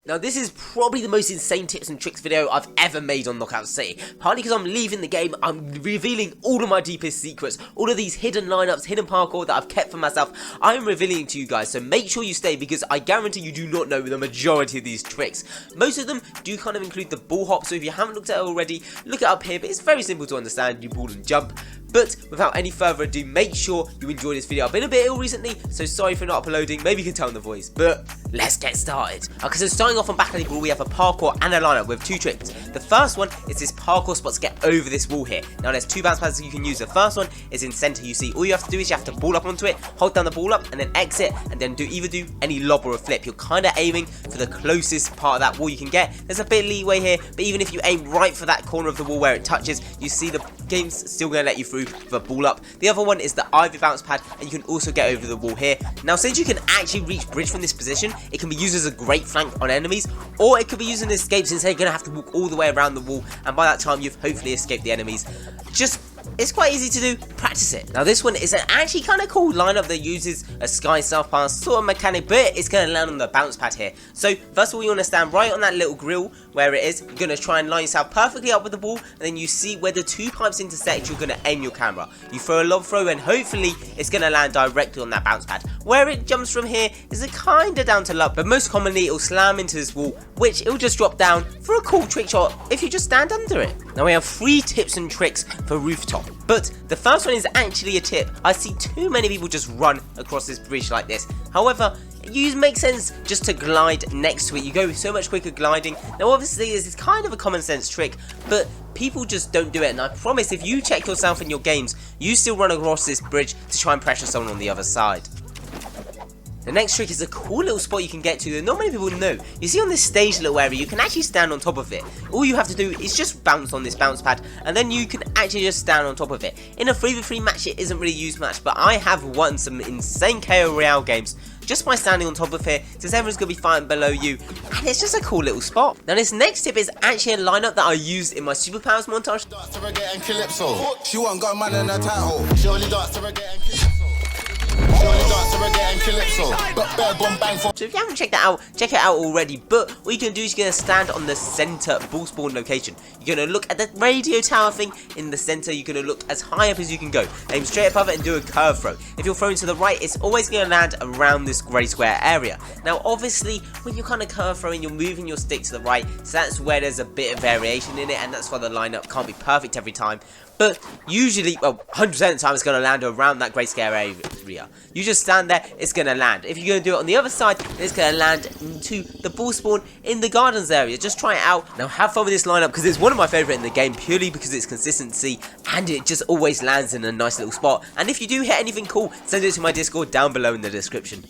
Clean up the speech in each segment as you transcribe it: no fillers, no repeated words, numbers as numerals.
Now this is probably the most insane tips and tricks video I've ever made on Knockout City. Partly because I'm leaving the game, I'm revealing all of my deepest secrets, all of these hidden lineups, hidden parkour that I've kept for myself. I'm revealing to you guys, so make sure you stay because I guarantee you do not know the majority of these tricks. Most of them do kind of include the ball hop, so if you haven't looked at it already, look it up here, but it's very simple to understand. You ball and jump. But without any further ado, make sure you enjoy this video. I've been a bit ill recently, so sorry for not uploading. Maybe you can tell in the voice, but let's get started. Okay, so starting off on back of the ball, we have a parkour and a lineup with two tricks. The first one is this parkour spot to get over this wall here. Now there's two bounce pads you can use. The first one is in center. You see, all you have to do is you have to ball up onto it, hold down the ball up, and then exit, and then either do any lob or a flip. You're kind of aiming for the closest part of that wall you can get. There's a bit of leeway here, but even if you aim right for that corner of the wall where it touches, you see the game's still going to let you through the ball up. The other one is the ivy bounce pad, and you can also get over the wall here. Now since you can actually reach bridge from this position, it can be used as a great flank on enemies, or it could be used in escape since they're going to have to walk all the way around the wall, and by that time you've hopefully escaped the enemies. It's quite easy to do, practice it. Now this one is an actually kind of cool lineup that uses a sky self-pass sort of mechanic, but it's going to land on the bounce pad here. So first of all, you want to stand right on that little grill where it is. You're going to try and line yourself perfectly up with the ball, and then you see where the two pipes intersect, you're going to aim your camera. You throw a lob throw, and hopefully it's going to land directly on that bounce pad. Where it jumps from here is a kind of down to luck, but most commonly it'll slam into this wall, which it'll just drop down for a cool trick shot if you just stand under it. Now we have 3 tips and tricks for Rooftop. But the first one is actually a tip. I see too many people just run across this bridge like this. However, it makes sense just to glide next to it. You go so much quicker gliding. Now obviously this is kind of a common sense trick, but people just don't do it. And I promise if you check yourself in your games, you still run across this bridge to try and pressure someone on the other side. The next trick is a cool little spot you can get to that not many people know. You see on this stage little area, you can actually stand on top of it. All you have to do is just bounce on this bounce pad, and then you can actually just stand on top of it. In a 3v3 match, it isn't really used much, but I have won some insane KO Royale games just by standing on top of it, since everyone's going to be fighting below you, and it's just a cool little spot. Now this next tip is actually a lineup that I used in my superpowers montage. She won't go man in her title. She only darts to reggae and calypso. So if you haven't checked that out, check it out already. But what you can do is you're going to stand on the center ball spawn location. You're going to look at the radio tower thing in the center. You're going to look as high up as you can go. Aim straight above it and do a curve throw. If you're throwing to the right, it's always going to land around this grey square area. Now obviously when you're kind of curve throwing, you're moving your stick to the right, so that's where there's a bit of variation in it, and that's why the lineup can't be perfect every time. But usually, well, 100% of the time it's going to land around that grey square area. You just stand there, it's going to land. If you're going to do it on the other side, it's going to land into the ball spawn in the gardens area. Just try it out. Now have fun with this lineup because it's one of my favourite in the game purely because it's consistency and it just always lands in a nice little spot. And if you do hit anything cool, send it to my Discord down below in the description.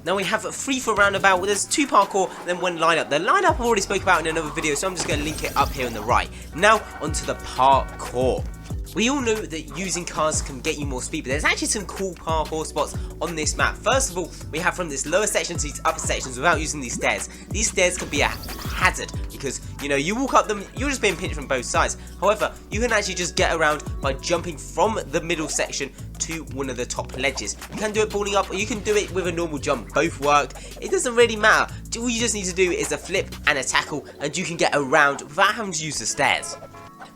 Now we have 3 for Roundabout, where there's 2 parkour, then 1 lineup. The lineup I've already spoke about in another video, so I'm just going to link it up here on the right. Now onto the parkour. We all know that using cars can get you more speed, but there's actually some cool parkour spots on this map. First of all, we have from this lower section to these upper sections without using these stairs. These stairs can be a hazard because, you know, you walk up them, you're just being pinched from both sides. However, you can actually just get around by jumping from the middle section to one of the top ledges. You can do it balling up, or you can do it with a normal jump. Both work. It doesn't really matter. All you just need to do is a flip and a tackle, and you can get around without having to use the stairs.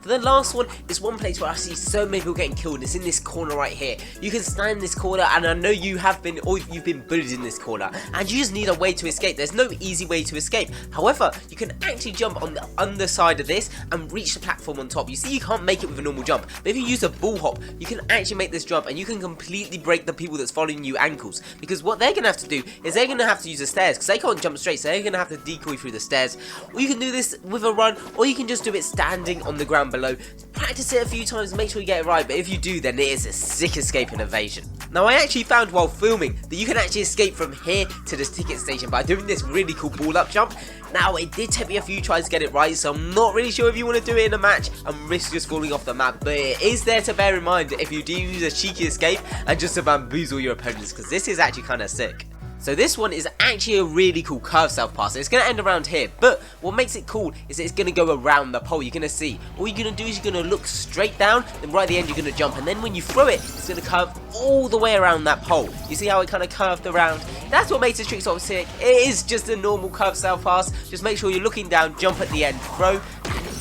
The last one is one place where I see so many people getting killed. It's in this corner right here. You can stand in this corner, and I know you have been, or you've been bullied in this corner, and you just need a way to escape. There's no easy way to escape. However, you can actually jump on the underside of this and reach the platform on top. You see, you can't make it with a normal jump, but if you use a ball hop, you can actually make this jump, and you can completely break the people that's following you ankles. Because what they're going to have to do is they're going to have to use the stairs, because they can't jump straight, so they're going to have to decoy through the stairs. Or you can do this with a run, or you can just do it standing on the ground below. Practice it a few times, make sure you get it right, but if you do, then it is a sick escape and evasion. Now I actually found while filming that you can actually escape from here to this ticket station by doing this really cool ball up jump. Now it did take me a few tries to get it right, so I'm not really sure if you want to do it in a match and risk just falling off the map, but it is there to bear in mind if you do use a cheeky escape and just to bamboozle your opponents, because this is actually kind of sick. So this one is actually a really cool curve self-pass. It's going to end around here, but what makes it cool is that it's going to go around the pole. You're going to see, all you're going to do is you're going to look straight down, then right at the end you're going to jump, and then when you throw it, it's going to curve all the way around that pole. You see how it kind of curved around? That's what makes this trick sort of sick. It is just a normal curve self-pass. Just make sure you're looking down, jump at the end, throw.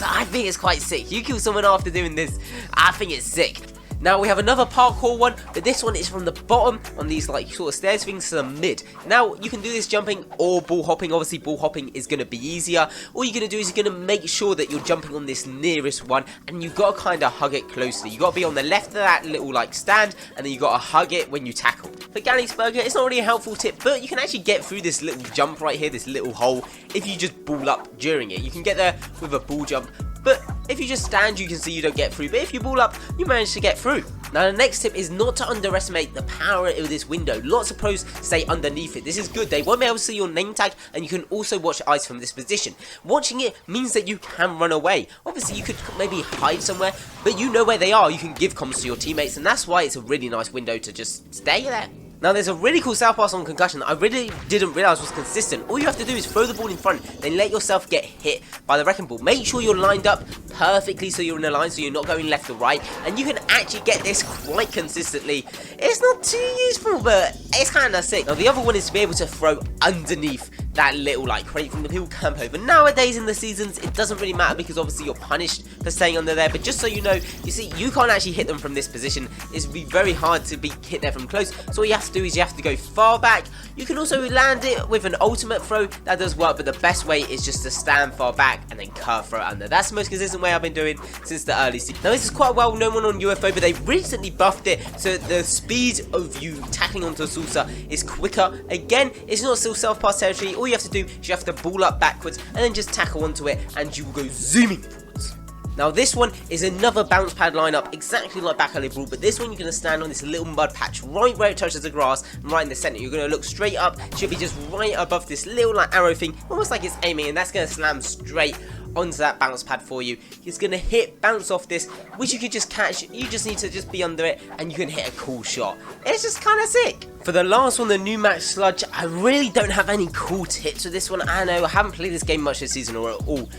I think it's quite sick. You kill someone after doing this, I think it's sick. Now we have another parkour one, but this one is from the bottom on these like sort of stairs things to the mid. Now you can do this jumping or ball hopping. Obviously ball hopping is going to be easier. All you're going to do is you're going to make sure that you're jumping on this nearest one, and you've got to kind of hug it closely. You've got to be on the left of that little like stand, and then you've got to hug it when you tackle. For Galley's Burger, it's not really a helpful tip, but you can actually get through this little jump right here, this little hole, if you just ball up during it. You can get there with a ball jump, but if you just stand, you can see you don't get through. But if you ball up, you manage to get through. Now the next tip is not to underestimate the power of this window. Lots of pros stay underneath it. This is good. They won't be able to see your name tag, and you can also watch ice from this position. Watching it means that you can run away. Obviously you could maybe hide somewhere, but you know where they are. You can give comms to your teammates, and that's why it's a really nice window to just stay there. Now there's a really cool self-pass on Concussion that I really didn't realise was consistent. All you have to do is throw the ball in front, then let yourself get hit by the wrecking ball. Make sure you're lined up perfectly so you're in a line, so you're not going left or right, and you can actually get this quite consistently. It's not too useful, but it's kind of sick. Now the other one is to be able to throw underneath that little like crate from the people camp over. Nowadays in the seasons it doesn't really matter because obviously you're punished for staying under there, but just so you know, you see you can't actually hit them from this position. It's be very hard to be hit there from close, so all you have to do is you have to go far back. You can also land it with an ultimate throw, that does work, but the best way is just to stand far back and then curve throw it under. That's the most consistent way I've been doing since the early season. Now this is quite a well known one on UFO, but they recently buffed it so the speed of you tackling onto a salsa is quicker. Again, it's not still self-pass territory. All you have to do is you have to ball up backwards and then just tackle onto it, and you will go zooming forwards. Now this one is another bounce pad lineup, exactly like back alley brawl, but this one you're going to stand on this little mud patch right where it touches the grass, and right in the centre. You're going to look straight up, should be just right above this little like arrow thing, almost like it's aiming, and that's going to slam straight onto that bounce pad for you. It's going to hit, bounce off this, which you could just catch. You just need to just be under it, and you can hit a cool shot. It's just kind of sick. For the last one, the new match Sludge, I really don't have any cool tips for this one. I know I haven't played this game much this season or at all.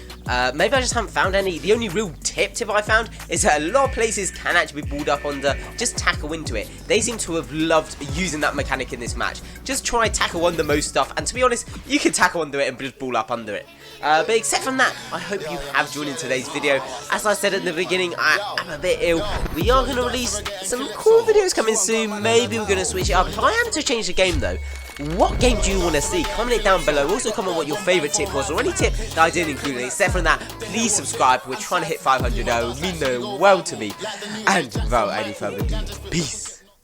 Maybe I just haven't found any. The only real tip I found is that a lot of places can actually be balled up under. Just tackle into it. They seem to have loved using that mechanic in this match. Just try tackle under most stuff, and to be honest, you can tackle under it and just ball up under it. But except from that, I hope you have joined in today's video. As I said at the beginning, I am a bit ill. We are going to release some cool videos coming soon. Maybe we're going to switch it up. If I am to change the game though, what game do you want to see? Comment it down below. Also comment what your favourite tip was, or any tip that I didn't include. Except from that, please subscribe. We're trying to hit 500 now. It would mean the world to me. And without any further ado, peace.